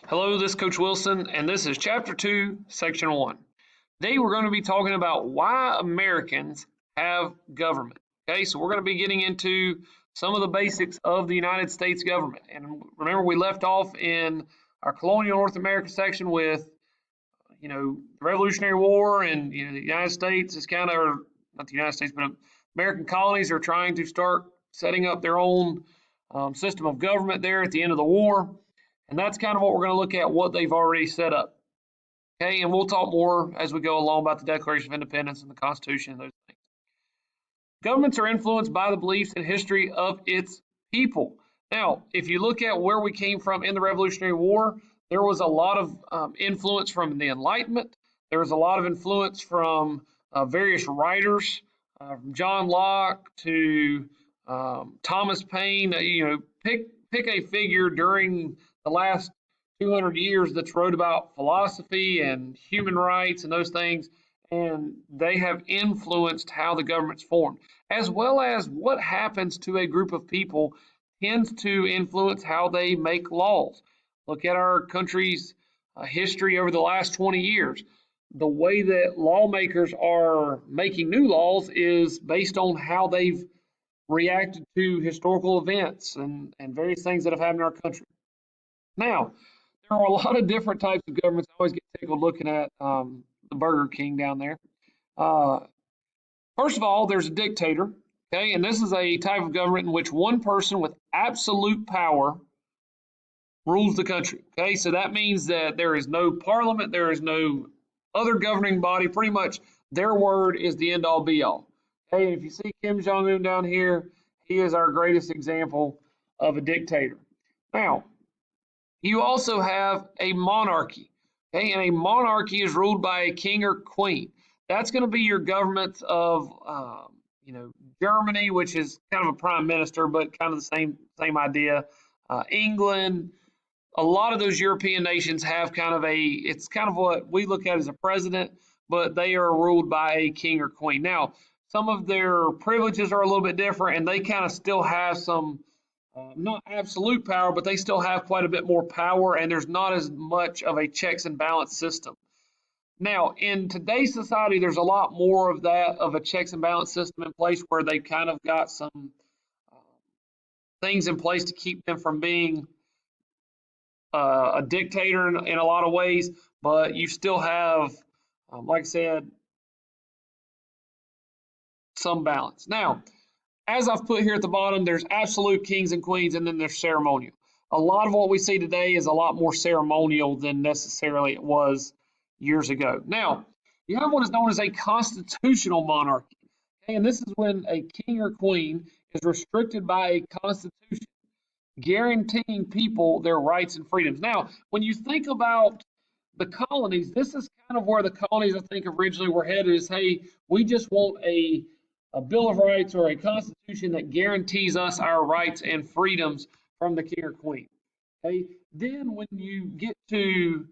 Hello, this is Coach Wilson, and this is Chapter 2, Section 1. Today we're going to be talking about why Americans have government. Okay, so we're going to be getting into some of the basics of the United States government. And remember, we left off in our colonial North America section with, the Revolutionary War, and the United States is kind of, or not the United States, but American colonies are trying to start setting up their own system of government there at the end of the war. And that's kind of what we're going to look at, what they've already set up. Okay, and we'll talk more as we go along about the Declaration of Independence and the Constitution and those things. Governments are influenced by the beliefs and history of its people. Now, if you look at where we came from in the Revolutionary War, there was a lot of influence from the Enlightenment. There was a lot of influence from various writers, from John Locke to Thomas Paine. Pick a figure during the last 200 years that's wrote about philosophy and human rights and those things, and they have influenced how the government's formed, as well as what happens to a group of people tends to influence how they make laws. Look at our country's history over the last 20 years. The way that lawmakers are making new laws is based on how they've reacted to historical events and various things that have happened in our country. Now, there are a lot of different types of governments. I always get tickled looking at the Burger King down there. First of all, there's a dictator, okay, and this is a type of government in which one person with absolute power rules the country. Okay, so that means that there is no parliament, there is no other governing body. Pretty much their word is the end all be all. Okay, and if you see Kim Jong Un down here, he is our greatest example of a dictator. Now, you also have a monarchy. Okay, and a monarchy is ruled by a king or queen. That's going to be your government of, Germany, which is kind of a prime minister, but kind of the same idea. England, a lot of those European nations have it's kind of what we look at as a president, but they are ruled by a king or queen. Now, some of their privileges are a little bit different, and they kind of still have some, not absolute power, but they still have quite a bit more power, and there's not as much of a checks and balance system. Now, in today's society, there's a lot more of that, of a checks and balance system in place where they've kind of got some things in place to keep them from being a dictator in a lot of ways, but you still have, like I said, some balance. Now, as I've put here at the bottom, there's absolute kings and queens, and then there's ceremonial. A lot of what we see today is a lot more ceremonial than necessarily it was years ago. Now, you have what is known as a constitutional monarchy. Okay, and this is when a king or queen is restricted by a constitution, guaranteeing people their rights and freedoms. Now, when you think about the colonies, this is kind of where the colonies, I think, originally were headed is, hey, we just want a Bill of Rights or a constitution that guarantees us our rights and freedoms from the king or queen. Okay. Then when you get to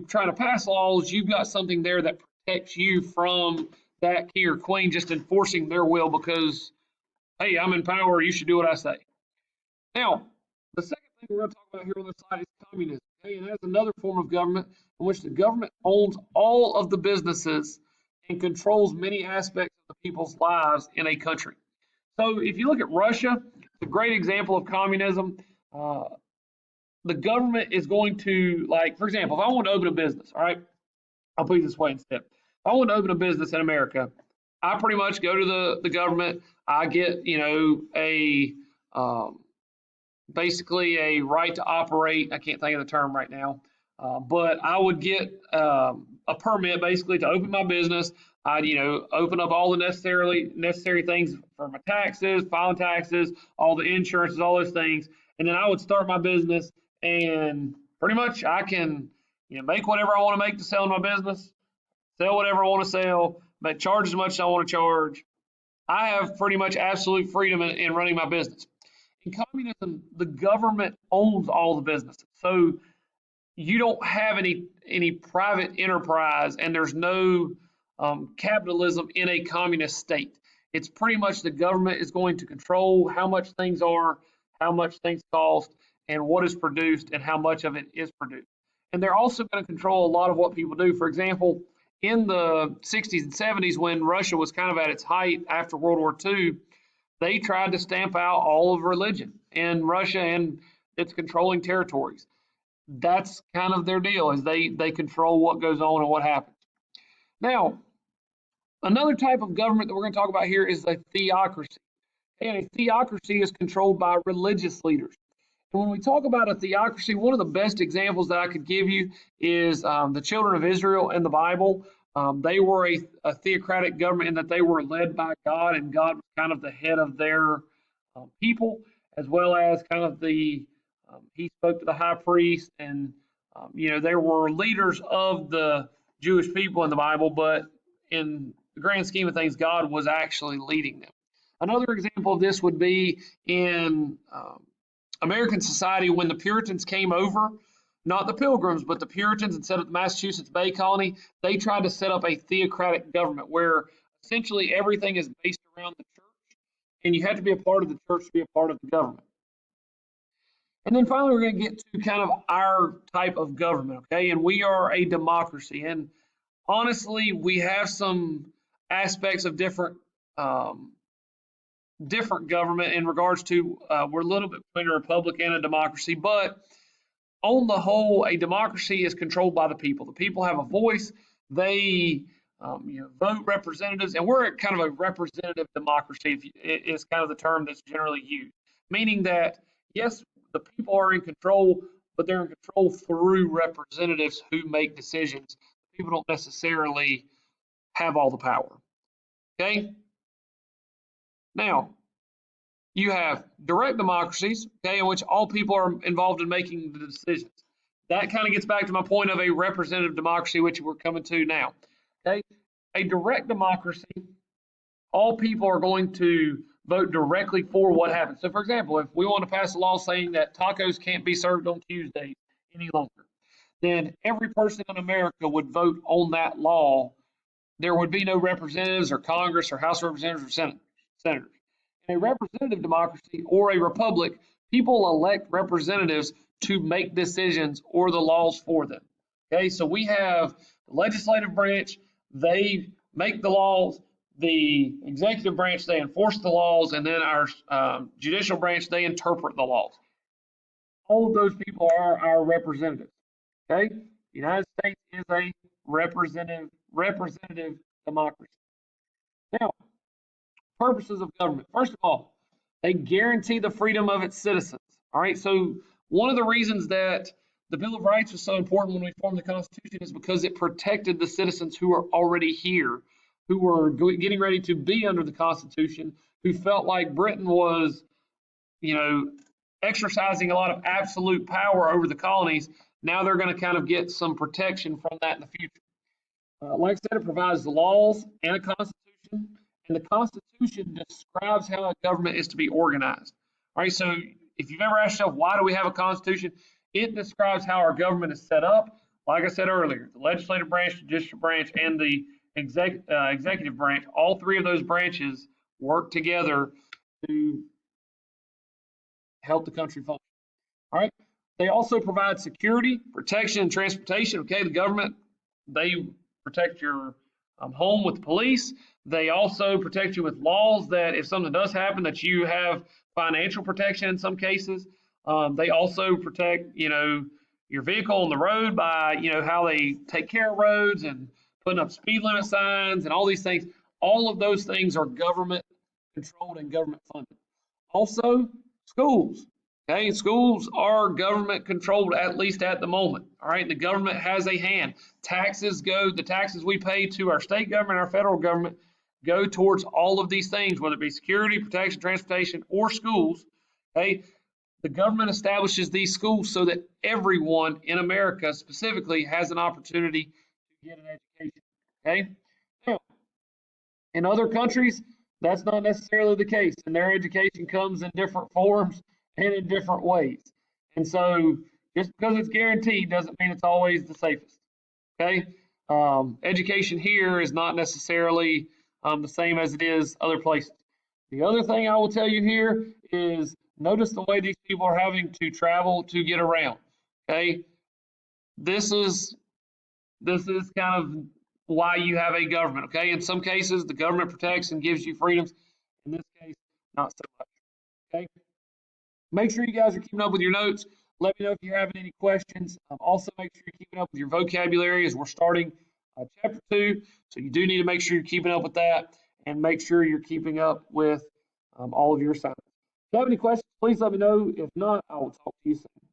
trying to pass laws, you've got something there that protects you from that king or queen just enforcing their will because, hey, I'm in power, you should do what I say. Now, the second thing we're going to talk about here on this slide is communism. Okay, and that's another form of government in which the government owns all of the businesses and controls many aspects of the people's lives in a country. So if you look at Russia, it's a great example of communism. The government is going to, like, for example, if I want to open a business, all right, I'll put it this way instead. If I want to open a business in America, I pretty much go to the government. I get, basically a right to operate. I can't think of the term right now, but I would get a permit basically to open my business. I'd open up all the necessary things for my taxes, filing taxes, all the insurances, all those things, and then I would start my business. And pretty much I can make whatever I want to make to sell in my business, sell whatever I want to sell, but charge as much as I want to charge. I have pretty much absolute freedom in running my business. In communism, the government owns all the businesses. So you don't have any private enterprise, and there's no capitalism in a communist state. It's pretty much the government is going to control how much things are, how much things cost, and what is produced and how much of it is produced. And they're also going to control a lot of what people do. For example, in the 60s and 70s, when Russia was kind of at its height after World War II, they tried to stamp out all of religion in Russia and its controlling territories. That's kind of their deal, is they control what goes on and what happens. Now, another type of government that we're going to talk about here is a theocracy. And a theocracy is controlled by religious leaders. And when we talk about a theocracy, one of the best examples that I could give you is the children of Israel in the Bible. They were a theocratic government in that they were led by God, and God was kind of the head of their people, as well as kind of he spoke to the high priest, and there were leaders of the Jewish people in the Bible, but in the grand scheme of things, God was actually leading them. Another example of this would be in American society when the Puritans came over, not the Pilgrims, but the Puritans, and set up the Massachusetts Bay Colony. They tried to set up a theocratic government where essentially everything is based around the church, and you have to be a part of the church to be a part of the government. And then finally, we're going to get to kind of our type of government, okay? And we are a democracy. And honestly, we have some aspects of different government in regards to we're a little bit between a republic and a democracy, but on the whole, a democracy is controlled by the people. The people have a voice. They vote representatives, and we're kind of a representative democracy. Is kind of the term that's generally used, meaning that yes, the people are in control, but they're in control through representatives who make decisions. People don't necessarily have all the power. Okay. Now, you have direct democracies, okay, in which all people are involved in making the decisions. That kind of gets back to my point of a representative democracy, which we're coming to now. Okay, a direct democracy, all people are going to vote directly for what happens. So, for example, if we want to pass a law saying that tacos can't be served on Tuesdays any longer, then every person in America would vote on that law. There would be no representatives or Congress or House of Representatives or senators. In a representative democracy or a republic, people elect representatives to make decisions or the laws for them. Okay, so we have the legislative branch, they make the laws, the executive branch, they enforce the laws, and then our judicial branch, they interpret the laws. All of those people are our representatives. Okay, the United States is a representative democracy. Now, purposes of government. First of all, they guarantee the freedom of its citizens. All right, so one of the reasons that the Bill of Rights was so important when we formed the Constitution is because it protected the citizens who are already here, who were getting ready to be under the Constitution, who felt like Britain was, exercising a lot of absolute power over the colonies. Now they're going to kind of get some protection from that in the future. Like I said, it provides the laws and a constitution, and the Constitution describes how a government is to be organized. All right, so if you've ever asked yourself, why do we have a Constitution? It describes how our government is set up. Like I said earlier, the legislative branch, the judicial branch, and the executive branch, all three of those branches work together to help the country function. All right, they also provide security, protection, and transportation. Okay, the government, they protect your home with the police. They also protect you with laws that if something does happen, that you have financial protection in some cases. They also protect, your vehicle on the road by, how they take care of roads and putting up speed limit signs and all these things. All of those things are government controlled and government funded. Also, schools. Okay, schools are government controlled, at least at the moment. All right, the government has a hand. The taxes we pay to our state government, our federal government, go towards all of these things, whether it be security, protection, transportation, or schools. Okay, the government establishes these schools so that everyone in America specifically has an opportunity to get an education. Okay, now, in other countries, that's not necessarily the case, and their education comes in different forms and in different ways. And so just because it's guaranteed doesn't mean it's always the safest. Okay, education here is not necessarily the same as it is other places. The other thing I will tell you here is Notice the way these people are having to travel to get around. Okay, this is kind of why you have a government. Okay, in some cases the government protects and gives you freedoms. In this case, not so much. Okay, make sure you guys are keeping up with your notes. Let me know if you're having any questions. Also, make sure you're keeping up with your vocabulary as we're starting chapter 2. So you do need to make sure you're keeping up with that, and make sure you're keeping up with all of your assignments. If you have any questions, please let me know. If not, I will talk to you soon.